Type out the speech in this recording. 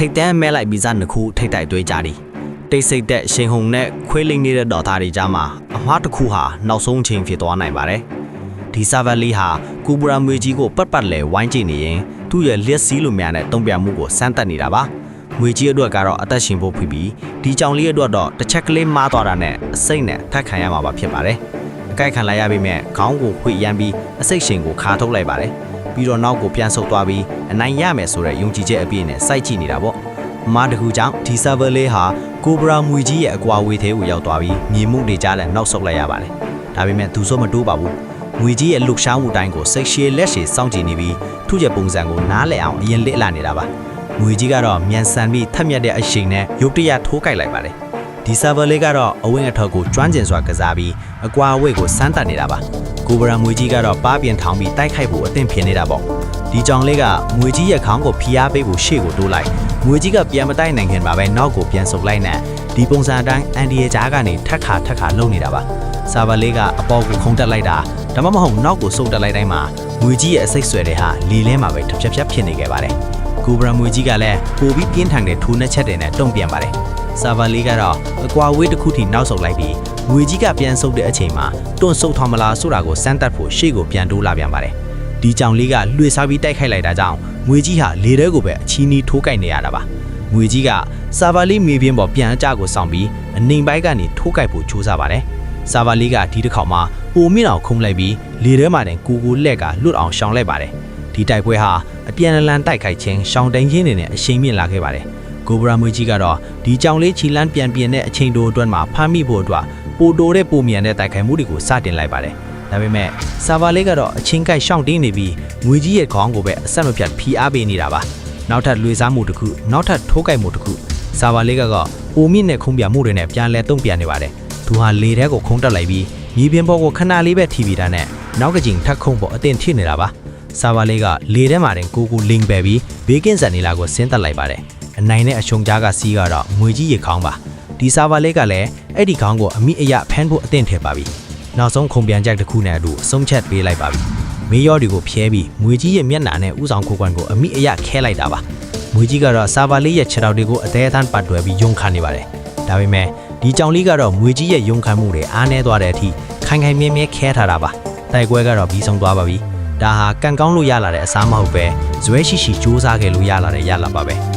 ထိတ်တန်းမဲလိုက်ပြီးစားနှစ်ခုထိတ်တိုက်တွေးကြတယ်တိတ်ဆိတ်တဲ့ရှင်ဟုံနဲ့ခွေးလိမ့်နေတဲ့ဒေါ်သားတွေကြားမှာအမှားတစ်ခုဟာနောက်ဆုံးချိန်ဖြစ်သွားနိုင်ပါတယ်ဒီဆာဗလီဟာကူဘရာမွေကြီးကိုပတ်ပတ်လဲဝိုင်းကြည့်နေရင်သူ့ရဲ့လက်စည်းလိုများနဲ့တုံ့ပြန်မှုကိုစမ်းသပ်နေတာပါငွေကြီးအတွက်ကတော့အသက်ရှင်ဖို့ဖြစ်ပြီးဒီကြောင်လေးအတွက်တော့တစ်ချက်ကလေးမားသွားတာနဲ့အစိတ်နဲ့ထပ်ခံရမှာပါဖြစ်ပါတယ်အကြိုက်ခံလိုက်ရပြီးမြဲခေါင်းကိုခွေရမ်းပြီးအစိတ်ရှင်ကိုခါထုတ်လိုက်ပါတယ်ပြီးတော့နောက်ကိုပြန်ဆုပ်သွားပြီးအနိုင်ရမယ်ဆိုတဲ့ယုံကြည်ချက်အပြည့်နဲ့စိုက်ကြည့်နေတာပေါ့မားတကူကြောင့်ဒီဆာဗလေးဟာကိုဘရာမွေကြီးရဲ့အကွာဝေးသေးကိုရောက်သွားပြီးမြေမှုတွေကြားလည်းနောက်ဆုတ်လိုက်ရပါတယ်ဒါပေမဲ့သူစိုးမတိုးပါဘူးငွေကြီးရဲ့လှုပ်ရှားမှုတိုင်းကိုစိတ်ရှည်လက်ရှည်စောင့်ကြည့်နေပြီးသူ့ရဲ့ပုံစံကိုနားလည်အောင်အရင်လစ်လာနေတာပါငွေကြီးကတော့မြန်ဆန်ပြီးထက်မြက်တဲ့အရှိန်နဲ့ရုတ်တရက်ထိုးကြိုက်လိုက်ပါတယ်ဒီဆာဗလေးကတော့အဝင်းအထောက်ကိုကျွမ်းကျင်စွာကစားပြီးအကွာအဝေးကိုစမ်းသပ်နေတာပါကိုဘရာမွေကြီးကတော့ပါးပြင်ထောင်ပြီးတိုက်ခိုက်ဖို့အသင့်ဖြစ်နေတာပေါ့ဒီကြောင်လေးကငွေကြီးရဲ့ခေါင်းကိုဖိအားပေးဖို့ရှေ့ကိုတိုးလိုက်ငွေကြီးကပြန်မတိုက်နိုင်ခင်မှာပဲနောက်ကိုပြန်ဆုပ်လိုက်နဲ့ဒီပုံစံအတိုင်းအန်ဒီရဲ့ကြားကနေထက်ခါလှုပ်နေတာပါဆာဗလေးကအပေါ်ကိုခုန်တက်လိုက်တာဒါမှမဟုတ်နောက်ကိုဆုပ်တက်လိုက်တိုင်းမှာငွေကြီးရဲ့အစိတ်ဆွဲတွေဟာလီလဲမှာပဲဖြတ်ဖြစ်နေခဲ့ပါတယ်ကိုဘရာမွေကြီးကလည်းပိုပြီးပြင်းထန်တဲ့ထိုးနှက်ချက်တွေနဲ့တုံ့ပြန်ပါတယ်ဆာဗလေးကတော့အကွာဝေးတစ်ခုထိနောက်ဆုတ်လိုက်ပြီးငွေကြီးကပြန်ဆုပ်တဲ့အချိန်မှာတွန့်ဆုပ်ထောင်မလားဆိုတာကိုစမ်းသပ်ဖို့ရှေ့ကိုပြန်တိုးလာပြန်ပါတယ်ဒီကြောင်လေးကလွှေစားပြီးတိုက်ခိုက်လိုက်တာကြောင့်ငွေကြီးဟာလေထဲကိုပဲအချီးနီးထိုးကြိုက်နေရတာပါငွေကြီးကဆာဗလေးမြေပြင်ပေါ်ပြန်အကျကိုစောင့်ပြီးအနှိမ်ပိုင်းကနေထိုးကြိုက်ဖို့ကြိုးစားပါတယ်ဆာဗလေးကဒီတစ်ခေါက်မှာပိုမြင့်အောင်ခုံလိုက်ပြီးလေထဲမှာတင်ကိုလက်ကလွတ်အောင်ရှောင်လိုက်ပါတယ်ဒီတိုက်ပွဲဟာအပြန်အလှန်တိုက်ခိုက်ခြင်းရှောင်တိန်ခြင်းတွေနဲ့အရှိန်မြင့်လာခဲ့ပါတယ်ကိုဘရာမွေကြီးကတော့ဒီကြောင်လေးချီလန်းပြန်တဲ့အချိန်တိုအတွင်းမှာဖမ်းမိဖို့အတွက်ပိုတိုတဲ့ပိုမြန်တဲ့တိုက်ခိုက်မှုတွေကိုစတင်လိုက်ပါတယ်ဒါပေမဲ့ဆာဗာလေးကတော့အချင်းကိုက်ရှောင်တင်းနေပြီးငွေကြီးရဲ့ခေါင်းကိုပဲအဆက်မပြတ်ဖိအားပေးနေတာပါနောက်ထပ်လွေစားမှုတစ်ခုနောက်ထပ်ထိုးကြိုက်မှုတစ်ခုဆာဗာလေးကတော့ပိုမြင့်တဲ့ခုံပြမှုတွေနဲ့ပြန်လဲတုံ့ပြန်နေပါတယ်သူဟာလေထဲကိုခုံတက်လိုက်ပြီးမြေပြင်ပေါ်ကိုခဏလေးပဲထိပြီးတာနဲ့နောက်ကကြိမ်ထပ်ခုံပေါ်အတင်ထိနေတာပါဆာဗာလေးကလေထဲမှာတင်ကိုလင်ပယ်ပြီးဘေးကင်းဆန်နေလာကိုဆင်းသက်လိုက်ပါတယ်အနိုင်နဲ့အရှုံကြားကစီးကတော့ငွေကြီးရေခေါင်းပါဒီဆာဗာလေးကလည်းအဲ့ဒီခေါင်းကိုအမိအယဖမ်းဖို့အသင့်ထည့်ပါပြီနောက်ဆုံးခုံပြန်ကြက်တစ်ခုနဲ့အတူအဆုံးချက်ပေးလိုက်ပါပြီမေးရောတွေကိုဖျဲပြီးငွေကြီးရဲ့မျက်နှာနဲ့ဥဆောင်ခိုးကွမ်းကိုအမိအယခဲလိုက်တာပါငွေကြီးကတော့ဆာဗာလေးရဲ့ခြေထောက်တွေကိုအသေးအသန်းပတ်တွယ်ပြီးယုံခါနေပါတယ်ဒါပေမဲ့ဒီကြောင်လေးကတော့ငွေကြီးရဲ့ယုံခါမှုတွေအားနည်းသွားတဲ့အထိခိုင်မြဲခဲထားတာပါတိုက်ပွဲကတော့ပြီးဆုံးသွားပါပြီဒါဟာကံကောင်းလို့ရလာတဲ့အစားမဟုတ်ပဲဇွဲရှိစူးစမ်းခဲ့လို့ရလာတဲ့ရလာပါပဲ